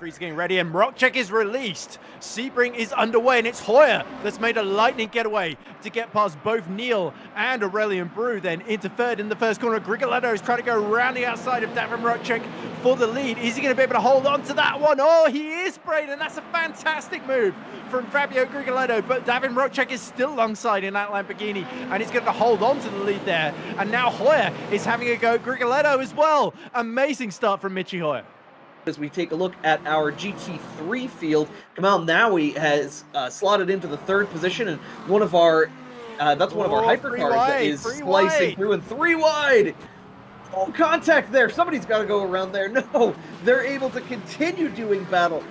Jeffrey's getting ready, and Rockcheck is released. Sebring is underway, and it's Hoyer that's made a lightning getaway to get past both Neil and Aurelian Brew, then into third in the first corner. Grigoletto is trying to go around the outside of Davin Rockcheck for the lead. Is he going to be able to hold on to that one? Oh, he is, Braden. That's a fantastic move from Fabio Grigoletto, but Davin Rockcheck is still alongside in that Lamborghini, and he's going to hold on to the lead there. And now Hoyer is having a go at Grigoletto as well. Amazing start from Michi Hoyer. As we take a look at our GT3 field, Kamal Nawi has slotted into the third position, and one of our that's one of our hypercars that is slicing through, and 3 wide. Oh, contact there. Somebody's got to go around there. No, they're able to continue doing battle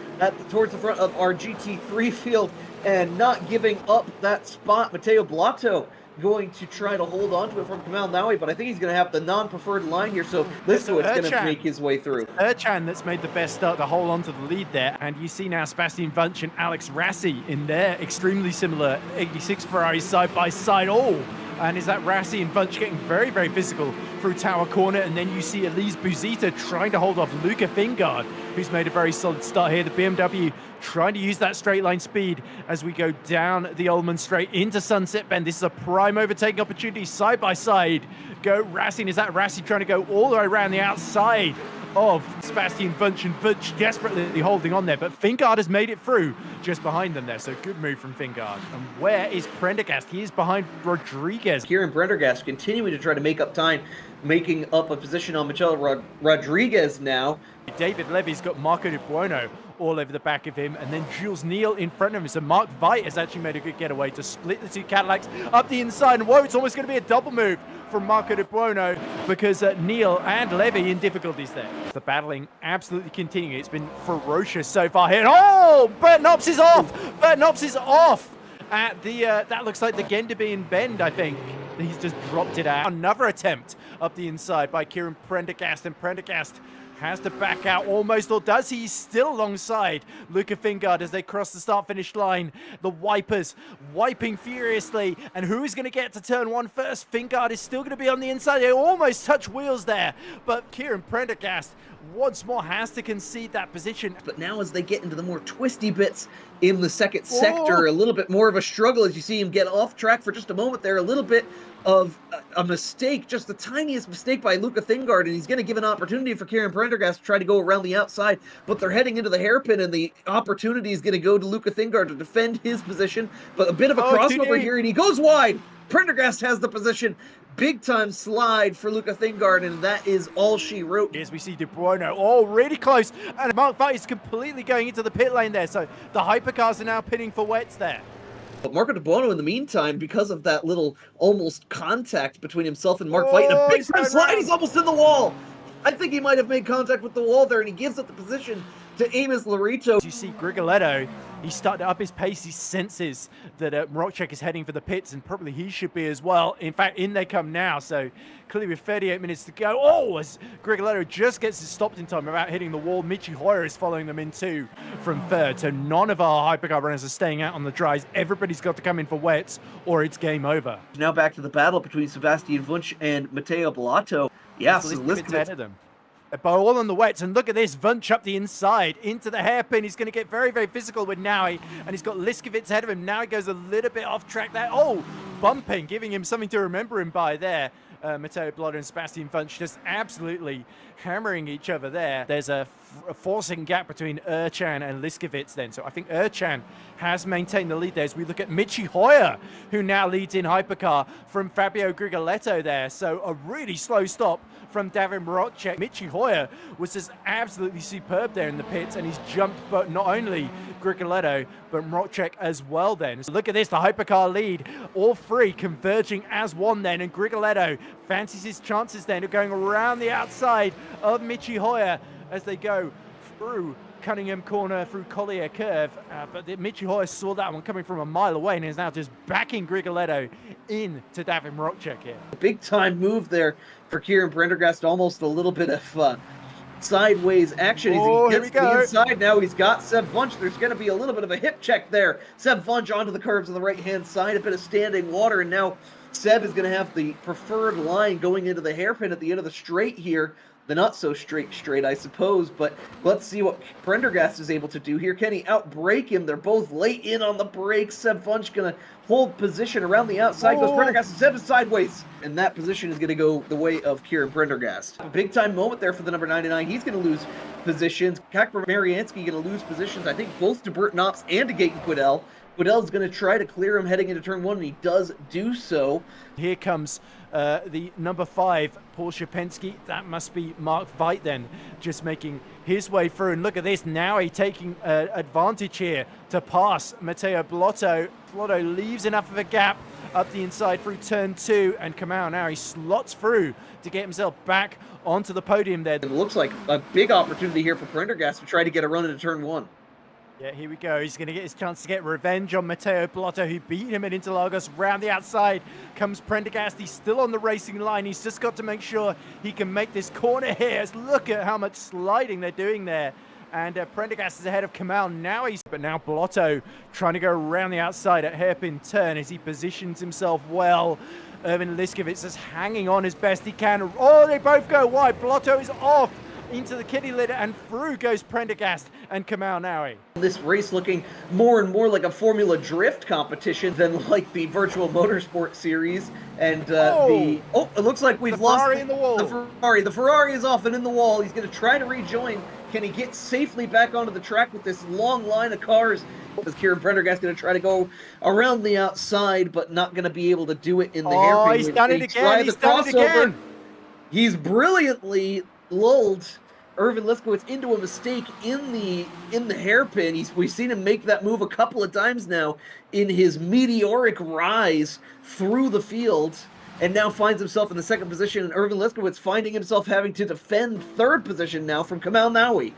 towards the front of our GT3 field and not giving up that spot. Matteo Blotto going to try to hold on to it from Kamal Nawi, but I think he's going to have the non-preferred line here, so Liskowitz going to make his way through. Erchan that's made the best start to hold on to the lead there, and you see now Sebastian Wunsch and Alex Rassi in their extremely similar 86 Ferraris side by side. Oh, and is that Rassi and Wunsch getting very, very physical through Tower Corner, and then you see Elise Buzita trying to hold off Luca Fingard, who's made a very solid start here. The BMW trying to use that straight line speed as we go down the Ullman Straight into Sunset Bend. This is a prime overtaking opportunity, side by side. Go Rassi, is that Rassi trying to go all the way around the outside of Sebastian Wunsch, and Wunsch desperately holding on there, but Fingard has made it through just behind them there, so good move from Fingard. And where is Prendergast? He is behind Rodriguez. Kieran Prendergast continuing to try to make up time, making up a position on Michele Rodriguez now. David Levy's got Marco Di Buono all over the back of him, and then Jules Neal in front of him. So Mark Veit has actually made a good getaway to split the two Cadillacs up the inside, and whoa, it's almost going to be a double move from Marco Di Buono because Neal and Levy in difficulties there. The battling absolutely continuing. It's been ferocious so far here. Oh, Bert Knops is off! Bert Knops is off at the, that looks like the Genderbean bend, I think. He's just dropped it out. Another attempt up the inside by Kieran Prendergast, and Prendergast has to back out almost, or does he? He's still alongside Luca Fingard as they cross the start-finish line. The wipers wiping furiously, and who is going to get to turn 1 first? Fingard is still going to be on the inside. They almost touch wheels there, but Kieran Prendergast once more has to concede that position. But now as they get into the more twisty bits in the second sector, a little bit more of a struggle as you see him get off track for just a moment there. A little bit of a mistake, just the tiniest mistake by Luca Fingard, and he's going to give an opportunity for Kieran Prendergast to try to go around the outside, but they're heading into the hairpin, and the opportunity is going to go to Luca Fingard to defend his position, but a bit of a crossover here, and he goes wide. Prendergast has the position. Big time slide for Luca Fingard, and that is all she wrote. As we see De Buono, oh, really close, and Mark Veit is completely going into the pit lane there, so the Hypercars are now pitting for wets there. But Marco De Buono, in the meantime, because of that little almost contact between himself and Mark Veit, and a big time slide, he's almost in the wall. I think he might have made contact with the wall there, and he gives up the position to Amos Larito. You see Grigoletto, he's starting to up his pace. He senses that Rockcheck is heading for the pits, and probably he should be as well. In fact, in they come now, so clearly with 38 minutes to go. Oh, as Grigoletto just gets stopped in time without hitting the wall. Michi Hoyer is following them in too from third, so none of our Hypercar runners are staying out on the dries. Everybody's got to come in for wets, or it's game over. Now back to the battle between Sebastian Wunsch and Matteo Blotto. Yeah, so Liskowitz ahead of them. But all on the wets, and look at this, Wunsch up the inside into the hairpin. He's going to get very, very physical with Naui, and he's got Liskowitz ahead of him. Now he goes a little bit off track there. Oh, bumping, giving him something to remember him by there. Matteo Blotto and Sebastian Wunsch just absolutely hammering each other there. There's a forcing gap between Erchan and Liskowitz then. So I think Erchan has maintained the lead there as we look at Michi Hoyer, who now leads in Hypercar from Fabio Grigoletto there. So a really slow stop from Davin Rockcheck. Michi Hoyer was just absolutely superb there in the pits, and he's jumped but not only Grigoletto, but Rockcheck as well then. So look at this, the Hypercar lead, all three converging as one then, and Grigoletto fancies his chances then of going around the outside of Michi Hoyer as they go through Cunningham Corner, through Collier Curve, but Michi Hoyer saw that one coming from a mile away and is now just backing Grigoletto into Davin Rockcheck here. Big time move there for Kieran Prendergast, almost a little bit of sideways action as he gets to the inside. Now he's got Seb Wunsch. There's going to be a little bit of a hip check there. Seb Wunsch onto the curves on the right-hand side, a bit of standing water, and now Seb is going to have the preferred line going into the hairpin at the end of the straight here. the not so straight, I suppose. But let's see what Prendergast is able to do here. Can he outbrake him? They're both late in on the brakes. Seb Funch gonna hold position around the outside. Goes Prendergast, and Seb is sideways. And that position is gonna go the way of Kieran Prendergast. A big time moment there for the number 99. He's gonna lose positions. Kakper Mariansky gonna lose positions. I think both to Bert Knops and to Gaten Quidel. Quidell's going to try to clear him heading into turn 1, and he does do so. Here comes the number 5, Paul Shapensky. That must be Mark Veit then, just making his way through. And look at this, now he's taking advantage here to pass Matteo Blotto. Blotto leaves enough of a gap up the inside through turn 2, and Kamau now he slots through to get himself back onto the podium there. It looks like a big opportunity here for Prendergast to try to get a run into turn 1. Yeah, here we go. He's going to get his chance to get revenge on Matteo Blotto, who beat him at Interlagos. Round the outside comes Prendergast. He's still on the racing line. He's just got to make sure he can make this corner here. Look at how much sliding they're doing there. And Prendergast is ahead of Kamau. But now Blotto trying to go around the outside at hairpin turn as he positions himself well. Erwin Liskovitz is hanging on as best he can. Oh, they both go wide. Blotto is off into the kitty litter, and through goes Prendergast and Kamau Naui. This race looking more and more like a Formula Drift competition than like the Virtual Motorsport Series. And it looks like we've lost Ferrari in the wall. The Ferrari is off and in the wall. He's going to try to rejoin. Can he get safely back onto the track with this long line of cars? As Kieran Prendergast going to try to go around the outside, but not going to be able to do it in the hairpin. Oh, he's done it again. He's done it again. He's brilliantly lulled Erwin Liskowitz into a mistake in the hairpin. We've seen him make that move a couple of times now in his meteoric rise through the field, and now finds himself in the second position, and Erwin Liskowitz finding himself having to defend third position now from Kamau Naui.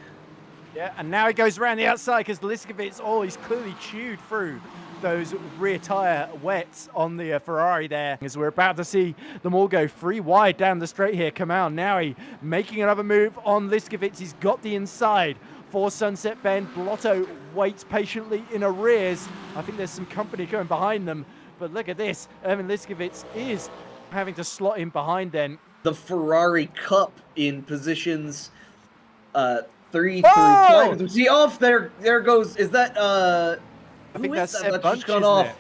Yeah, and now he goes around the outside because Liskovitz, he's clearly chewed through those rear tyre wets on the Ferrari there, as we're about to see them all go 3 wide down the straight here. Kamau Naui making another move on Liskovitz. He's got the inside for Sunset Bend. Blotto waits patiently in arrears. I think there's some company going behind them, but look at this. Erwin Liskovitz is having to slot in behind then. The Ferrari Cup in positions 3 through 5. See, off there goes, is that I think that's Seb Bunch, gone off.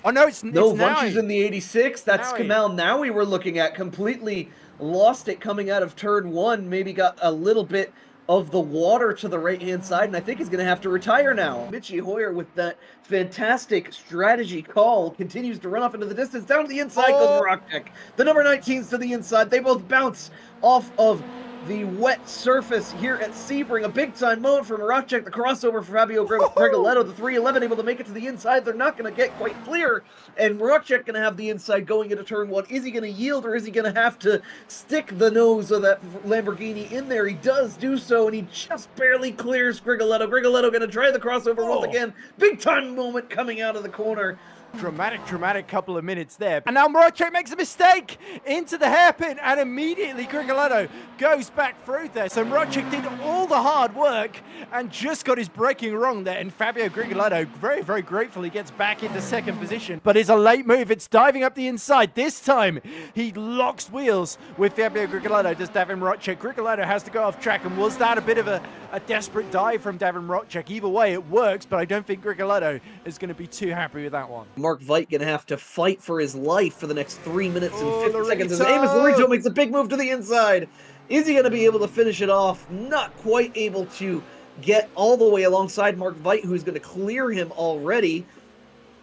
Oh no, it's Bunch is in the 86. That's Kamau Naui we're looking at. Completely lost it coming out of turn 1. Maybe got a little bit of the water to the right-hand side, and I think he's going to have to retire now. Mitchie Hoyer with that fantastic strategy call continues to run off into the distance. Down to the inside goes Marocek. The number 19's to the inside. They both bounce off of the wet surface here at Sebring. A big-time moment for Marocek. The crossover for Fabio Gregoletto. The 311 able to make it to the inside. They're not going to get quite clear, and Marocek going to have the inside going into turn 1. Is he going to yield, or is he going to have to stick the nose of that Lamborghini in there? He does do so, and he just barely clears Gregoletto. Gregoletto going to try the crossover once again. Big-time moment coming out of the corner. Dramatic couple of minutes there. And now Marocek makes a mistake into the hairpin, and immediately Gregoletto goes back through there. So Marocek did all the hard work and just got his braking wrong there. And Fabio Gregoletto very, very gratefully gets back into second position. But it's a late move. It's diving up the inside. This time he locks wheels with Fabio Gregoletto. Does Davin Marocek. Gregoletto has to go off track. And was that a bit of a desperate dive from Davin Marocek? Either way, it works, but I don't think Gregoletto is going to be too happy with that one. Mark Veit going to have to fight for his life for the next 3 minutes and 50 seconds as Amos Lorito makes a big move to the inside. Is he going to be able to finish it off? Not quite able to get all the way alongside Mark Veit, who's going to clear him already.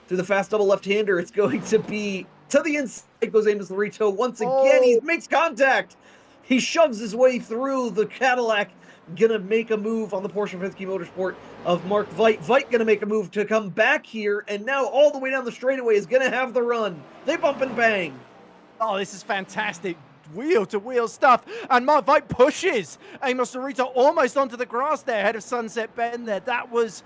Through the fast double left-hander, it's going to be to the inside goes Amos Lorito. Once again, he makes contact. He shoves his way through the Cadillac. Gonna make a move on the Porsche Penske Motorsport of Mark Veit. Veit gonna make a move to come back here, and now all the way down the straightaway is gonna have the run. They bump and bang. Oh, this is fantastic wheel-to-wheel stuff, and Mark Veit pushes Amos Lorito almost onto the grass there ahead of Sunset Bend there. That was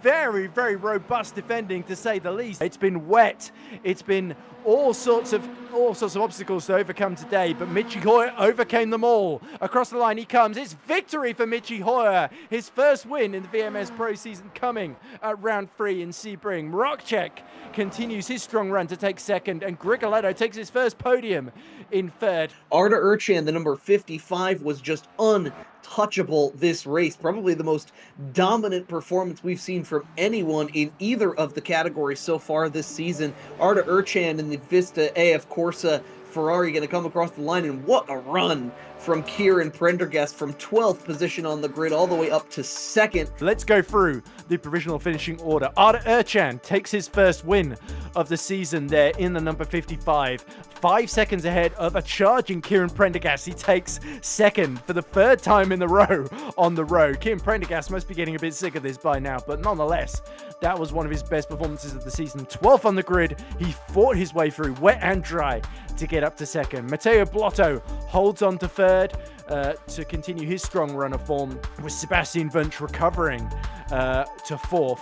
very, very robust defending, to say the least. It's been wet. It's been all sorts of obstacles to overcome today, but Michi Hoyer overcame them all. Across the line he comes. It's victory for Michi Hoyer. His first win in the VMS Pro season coming at round 3 in Sebring. Mrokchek continues his strong run to take second, and Grigoletto takes his first podium in third. Arda Urchan, the number 55, was just untouchable this race. Probably the most dominant performance we've seen from anyone in either of the categories so far this season. Arda Urchan in the Vista AF Corsa Ferrari going to come across the line, and what a run from Kieran Prendergast from 12th position on the grid all the way up to 2nd. Let's go through the provisional finishing order. Arda Urchan takes his first win of the season there in the number 55. 5 seconds ahead of a charging Kieran Prendergast. He takes second for the 3rd time in a row on the road. Kieran Prendergast must be getting a bit sick of this by now, but nonetheless, that was one of his best performances of the season. 12th on the grid, he fought his way through wet and dry to get up to second. Matteo Blotto holds on to third to continue his strong run of form, with Sebastian Wunsch recovering to fourth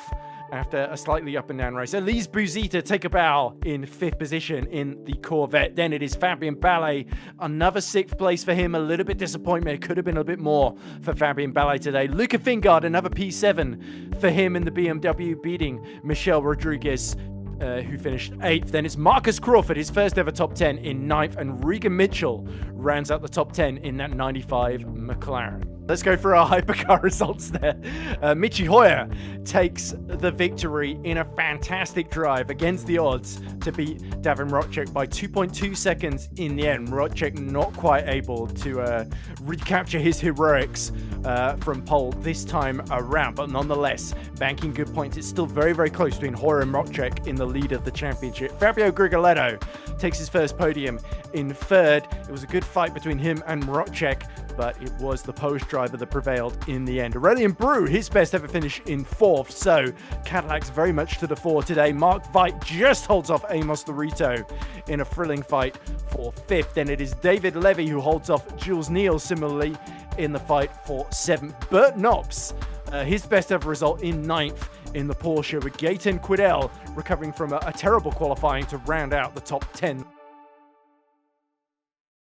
after a slightly up and down race. Elise Buzita take a bow in 5th position in the Corvette. Then it is Fabien Ballet, another 6th place for him. A little bit disappointment. It could have been a bit more for Fabien Ballet today. Luca Fingard, another P7 for him in the BMW, beating Michel Rodriguez, who finished 8th. Then it's Marcus Crawford, his first ever top 10 in 9th, and Regan Mitchell rounds out the top 10 in that 95 McLaren. Let's go through our Hypercar results there. Michi Hoyer takes the victory in a fantastic drive against the odds to beat Davin Mrokchek by 2.2 seconds in the end. Mrokchek not quite able to recapture his heroics from pole this time around, but nonetheless, banking good points. It's still very, very close between Hoyer and Mrokchek in the lead of the championship. Fabio Grigoletto takes his first podium in 3rd. It was a good fight between him and Mrokchek, but it was the Polish driver that prevailed in the end. Aurelian Brew, his best ever finish in 4th, so Cadillac's very much to the fore today. Mark Veit just holds off Amos Lorito in a thrilling fight for 5th. Then it is David Levy who holds off Jules Neal similarly in the fight for 7th. Bert Knops, his best ever result in 9th in the Porsche, with Gaetan Quidel recovering from a terrible qualifying to round out the top 10.